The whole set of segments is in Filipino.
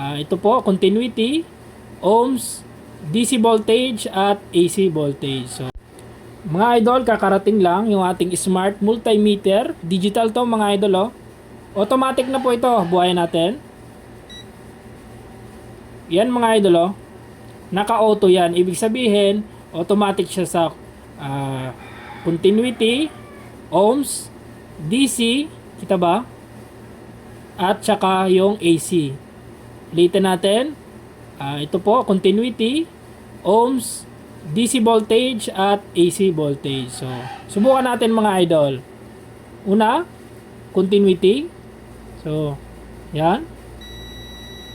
Ito po, continuity, ohms, DC voltage at AC voltage. So, mga idol, kakarating lang yung ating smart multimeter. Digital to mga idol, oh. Automatic na po ito. Buhayin natin. Yan mga idol, oh. Naka-auto yan. Ibig sabihin, automatic siya sa continuity, ohms, DC, kita ba? At saka yung AC. Ulitin natin. Ito po, continuity, ohms, DC voltage at AC voltage. So, subukan natin mga idol. Una, continuity. So, yan.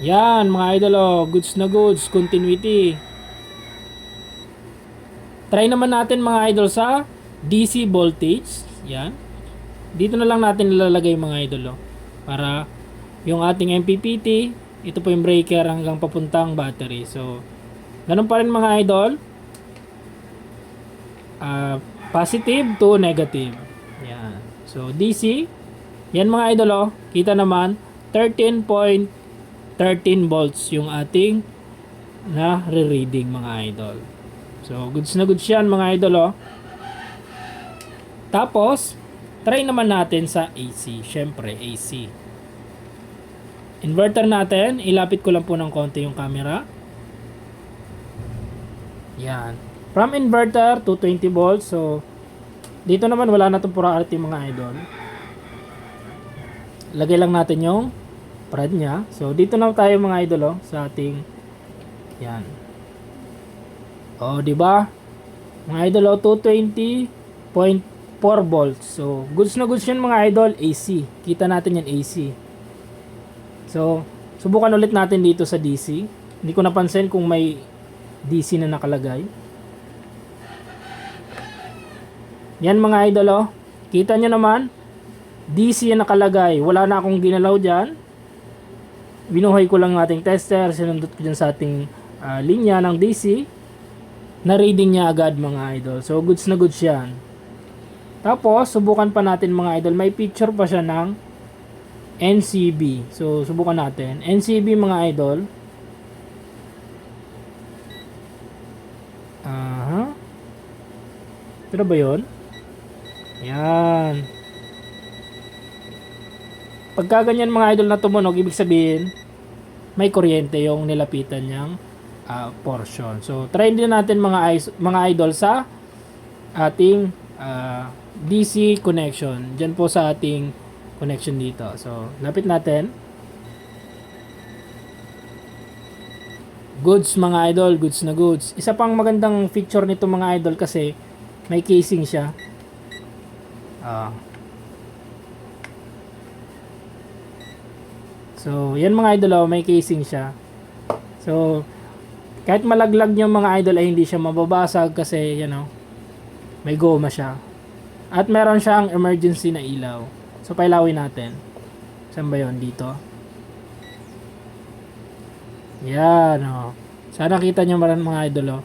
Yan mga idol, oh. Goods na goods, continuity. Try naman natin mga idol sa DC voltage. Yan. Dito na lang natin ilalagay mga idol, oh. Para yung ating MPPT, ito po yung breaker hanggang papuntang battery. So, ganun pa rin mga idol. Positive to negative. Yan. So, DC. Yan mga idol, oh. Kita naman, 13.13 volts yung ating na re-reading mga idol. So, goods na goods yan mga idol, oh. Tapos, try naman natin sa AC. Syempre, AC. Inverter natin. Ilapit ko lang po ng konti yung camera. Yan. From inverter to 20 volts. So, dito naman wala na itong polarity mga idol. Lagay lang natin yung prad niya. So, dito na tayo mga idol, oh, sa ating yan. Oh, di ba? Mga idol, oh, 220.4 volts. So, goods na goods yan mga idol, AC. Kita natin yan AC. So, subukan ulit natin dito sa DC. Hindi ko napansin kung may DC na nakalagay. Yan mga idol, oh. Kita nyo naman, DC yan nakalagay. Wala na akong ginalaw dyan. Binuhay ko lang yung ating tester. Sinundot ko dyan sa ating linya ng DC. Na-reading niya agad mga idol. So, goods na goods yan. Tapos, subukan pa natin mga idol. May picture pa siya ng NCB. So, subukan natin. NCB mga idol. Ito ba yun? Yan. Pagka ganyan mga idol na tumunog, ibig sabihin, may kuryente yung nilapitan niyang portion. So, try din natin mga idol sa ating DC connection. Diyan po sa ating connection dito. So, lapit natin. Goods mga idol, goods na goods. Isa pang magandang feature nito mga idol kasi may casing siya. So, yan mga idol, oh, may casing siya. So, kahit malaglag yung mga idol ay hindi siya mababasag kasi, you know, may goma siya. At meron siyang emergency na ilaw. So, pailawin natin. Saan ba yun? Dito. Yan, oh. Sana kita nyo maran mga idol, oh.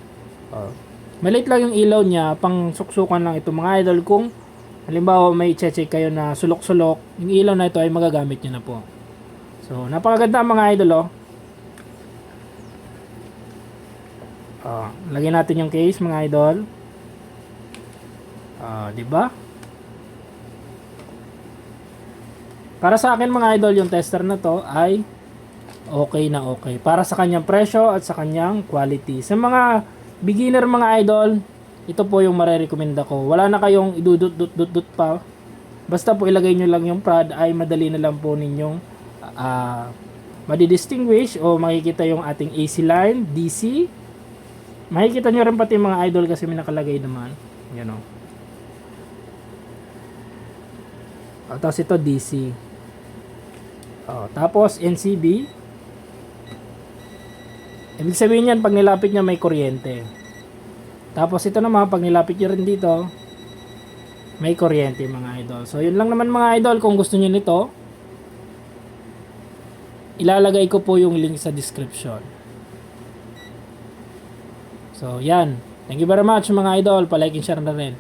Maliit lang yung ilaw niya, pang suksukan lang ito mga idol. Kung halimbawa may check kayo na sulok-sulok, yung ilaw na ito ay magagamit nyo na po. So, napakaganda mga idol, oh. Lagyan natin yung case mga idol. Di ba? Para sa akin mga idol, yung tester na to ay okay na okay. Para sa kanyang presyo at sa kanyang quality. Sa mga beginner mga idol, ito po yung marerekomenda ko. Wala na kayong idudut-dut-dut pa. Basta po ilagay nyo lang yung prad ay madali na lang po ninyong madidistinguish o makikita yung ating AC line, DC. Makikita nyo rin pati mga idol kasi may nakalagay naman. Yan, o. Tapos ito DC. Tapos NCB. Ibig sabihin yan, pag nilapit nyo may kuryente. Tapos ito naman, pag nilapit nyo rin dito, may kuryente mga idol. So yun lang naman mga idol. Kung gusto nyo nito, ilalagay ko po yung link sa description. So yan. Thank you very much mga idol. Palike and share na rin.